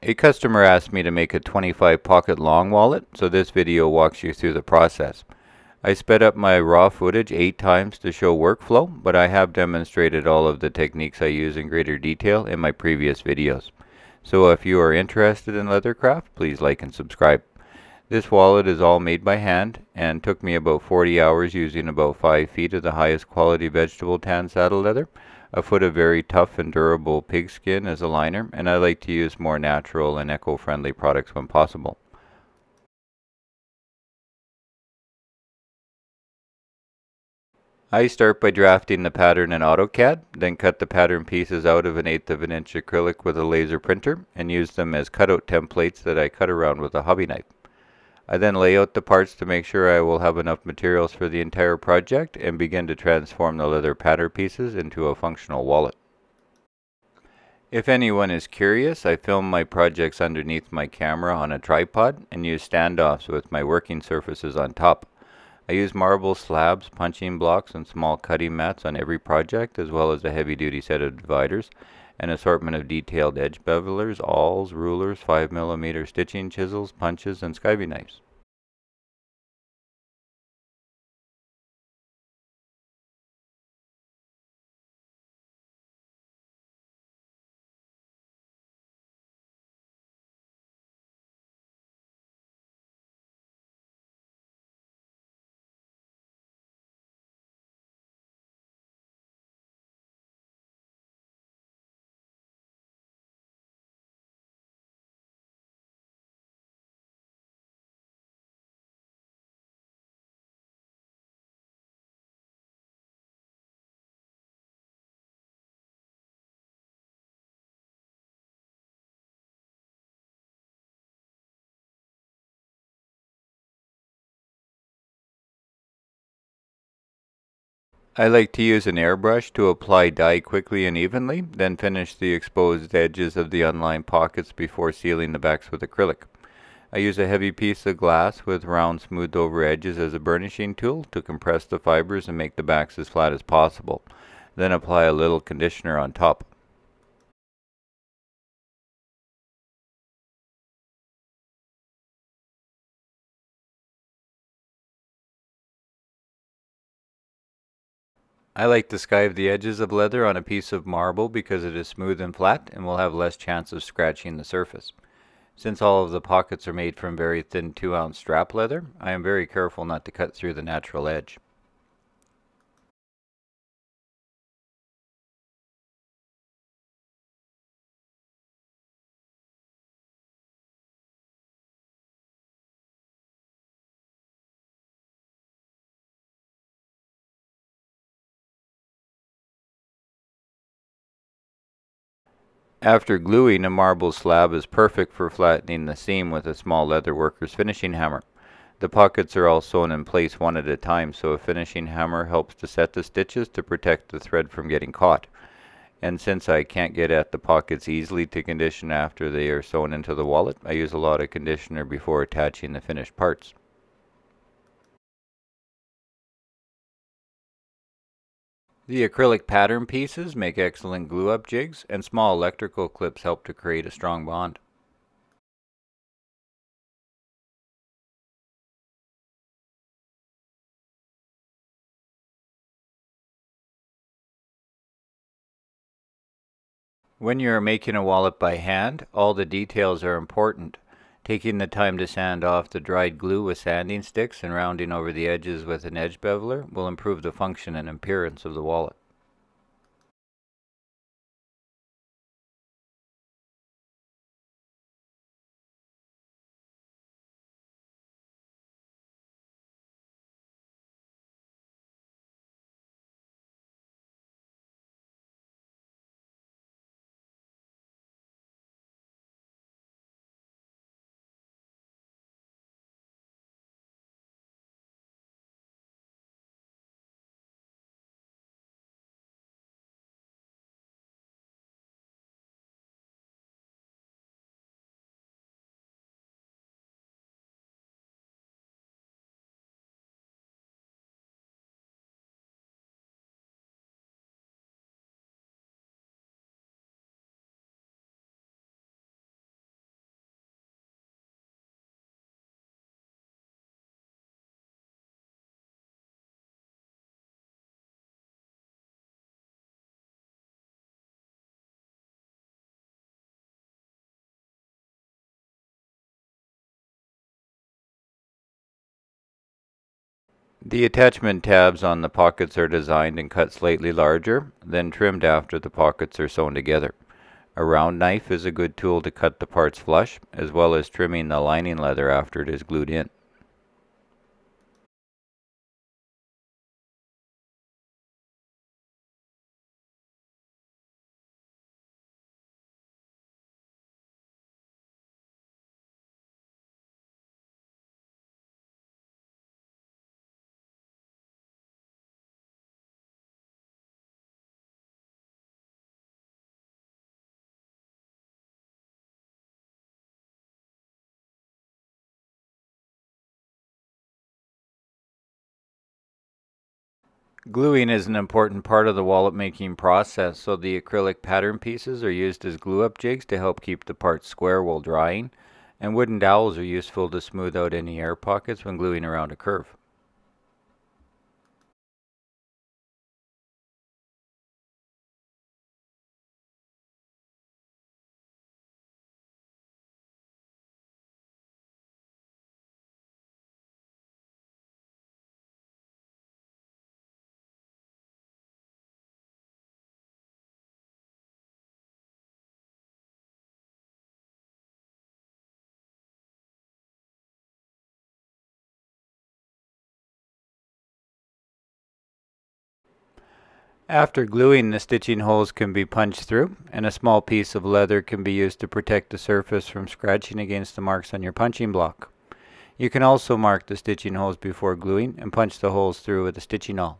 A customer asked me to make a 25 pocket long wallet, so this video walks you through the process. I sped up my raw footage 8 times to show workflow, but I have demonstrated all of the techniques I use in greater detail in my previous videos. So if you are interested in leathercraft, please like and subscribe. This wallet is all made by hand and took me about 40 hours using about 5 feet of the highest quality vegetable tan saddle leather, a foot of very tough and durable pigskin as a liner, and I like to use more natural and eco-friendly products when possible. I start by drafting the pattern in AutoCAD, then cut the pattern pieces out of 1/8 of an inch acrylic with a laser printer and use them as cutout templates that I cut around with a hobby knife. I then lay out the parts to make sure I will have enough materials for the entire project and begin to transform the leather pattern pieces into a functional wallet. If anyone is curious, I film my projects underneath my camera on a tripod and use standoffs with my working surfaces on top. I use marble slabs, punching blocks, and small cutting mats on every project, as well as a heavy-duty set of dividers, an assortment of detailed edge bevelers, awls, rulers, 5mm stitching chisels, punches, and skiving knives. I like to use an airbrush to apply dye quickly and evenly, then finish the exposed edges of the unlined pockets before sealing the backs with acrylic. I use a heavy piece of glass with round smoothed over edges as a burnishing tool to compress the fibers and make the backs as flat as possible. Then apply a little conditioner on top. I like to skive the edges of leather on a piece of marble because it is smooth and flat and will have less chance of scratching the surface. Since all of the pockets are made from very thin 2-ounce strap leather, I am very careful not to cut through the natural edge. After gluing, a marble slab is perfect for flattening the seam with a small leather worker's finishing hammer. The pockets are all sewn in place one at a time, so a finishing hammer helps to set the stitches to protect the thread from getting caught. And since I can't get at the pockets easily to condition after they are sewn into the wallet, I use a lot of conditioner before attaching the finished parts. The acrylic pattern pieces make excellent glue-up jigs, and small electrical clips help to create a strong bond. When you are making a wallet by hand, all the details are important. Taking the time to sand off the dried glue with sanding sticks and rounding over the edges with an edge beveler will improve the function and appearance of the wallet. The attachment tabs on the pockets are designed and cut slightly larger, then trimmed after the pockets are sewn together. A round knife is a good tool to cut the parts flush, as well as trimming the lining leather after it is glued in. Gluing is an important part of the wallet making process, so the acrylic pattern pieces are used as glue-up jigs to help keep the parts square while drying, and wooden dowels are useful to smooth out any air pockets when gluing around a curve. After gluing, the stitching holes can be punched through, and a small piece of leather can be used to protect the surface from scratching against the marks on your punching block. You can also mark the stitching holes before gluing and punch the holes through with a stitching awl.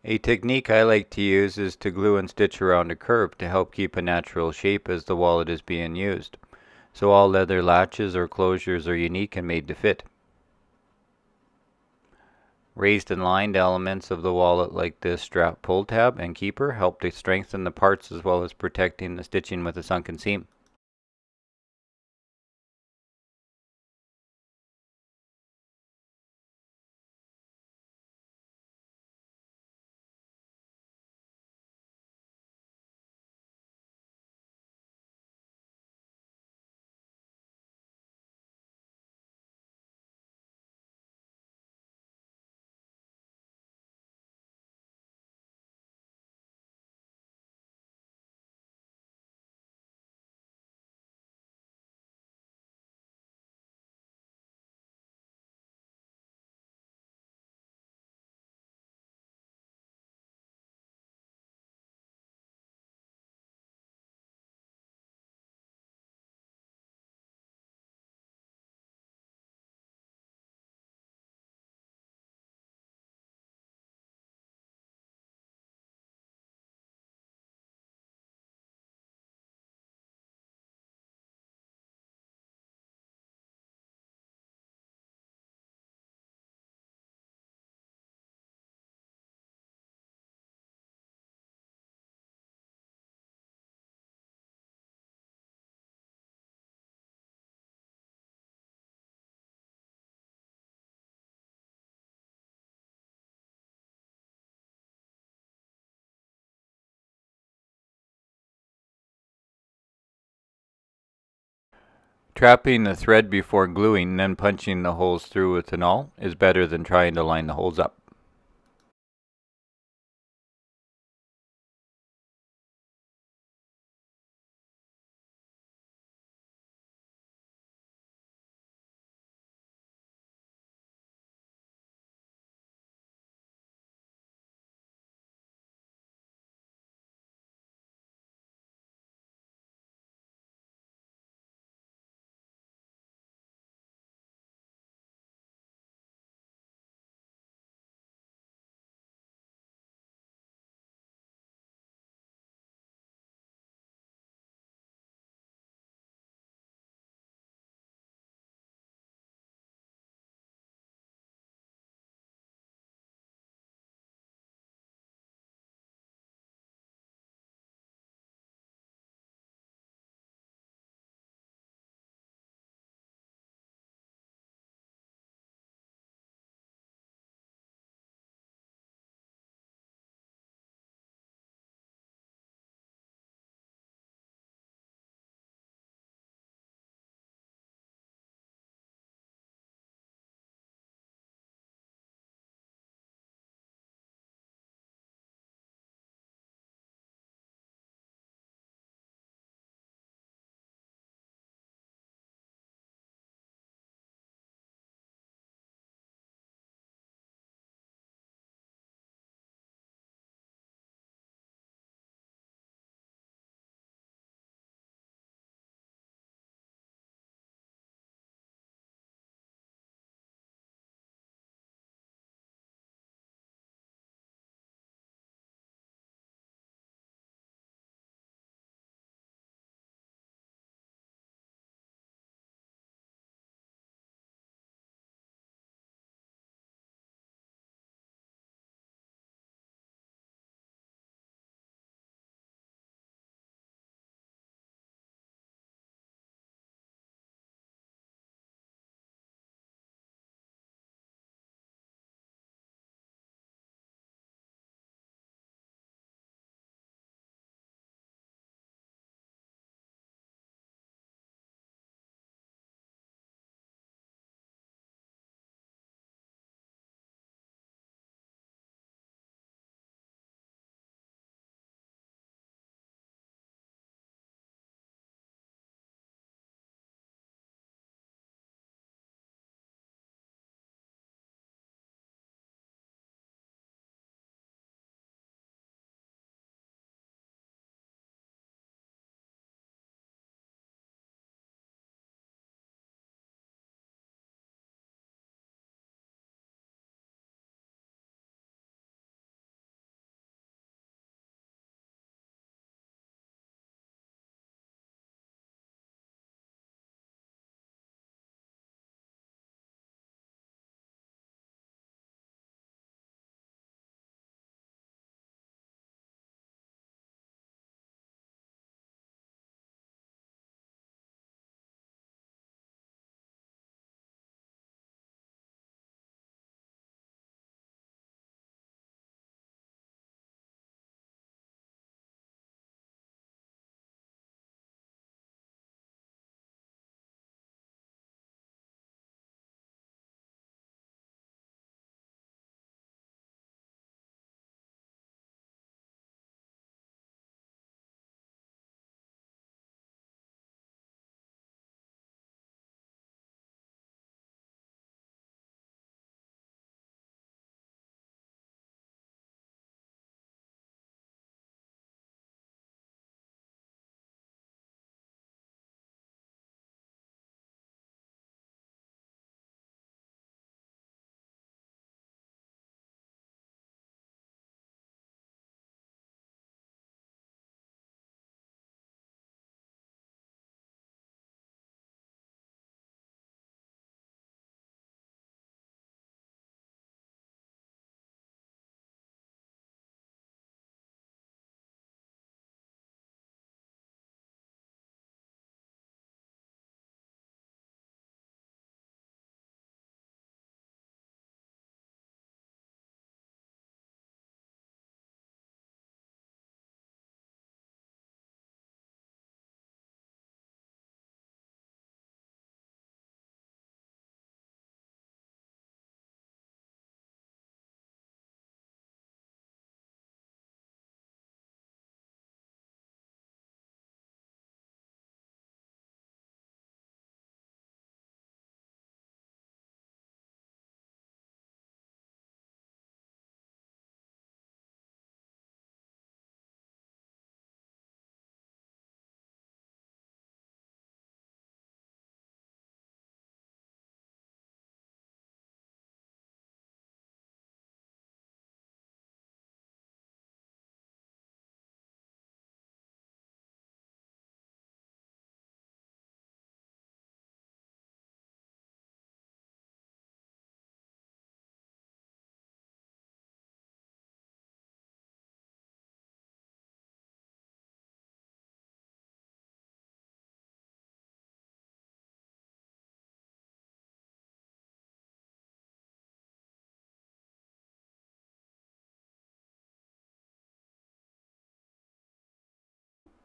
A technique I like to use is to glue and stitch around a curve to help keep a natural shape as the wallet is being used. So all leather latches or closures are unique and made to fit. Raised and lined elements of the wallet like this strap pull tab and keeper help to strengthen the parts as well as protecting the stitching with a sunken seam. Trapping the thread before gluing, then punching the holes through with an awl is better than trying to line the holes up.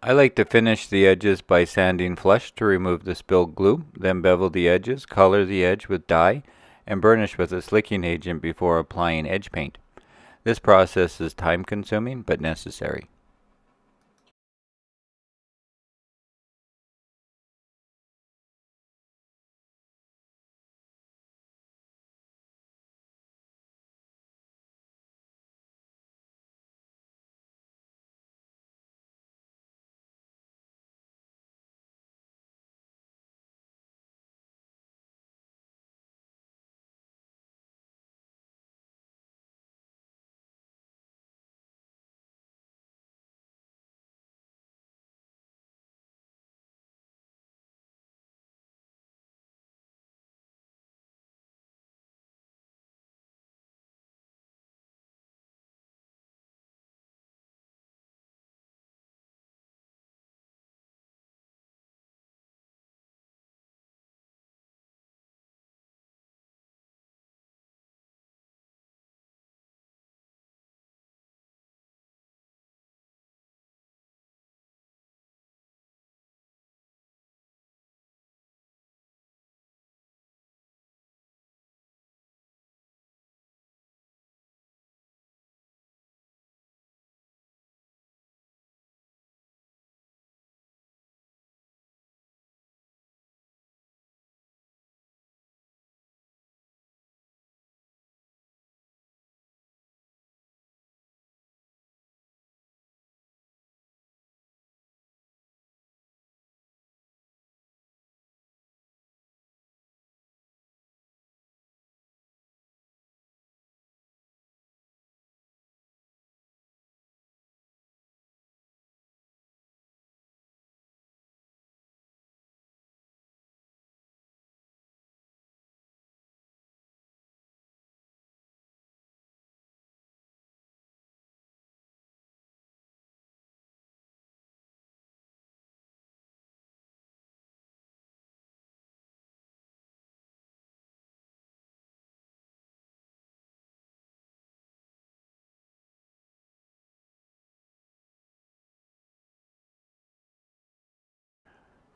I like to finish the edges by sanding flush to remove the spilled glue, then bevel the edges, color the edge with dye, and burnish with a slicking agent before applying edge paint. This process is time-consuming but necessary.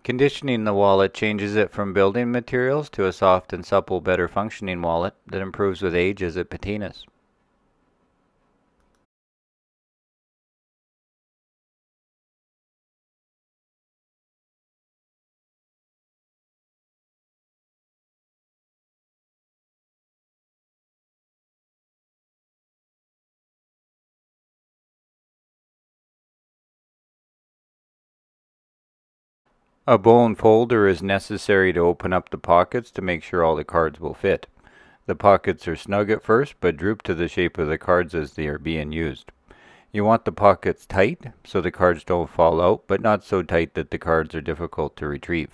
Conditioning the wallet changes it from building materials to a soft and supple, better functioning wallet that improves with age as it patinas. A bone folder is necessary to open up the pockets to make sure all the cards will fit. The pockets are snug at first, but droop to the shape of the cards as they are being used. You want the pockets tight so the cards don't fall out, but not so tight that the cards are difficult to retrieve.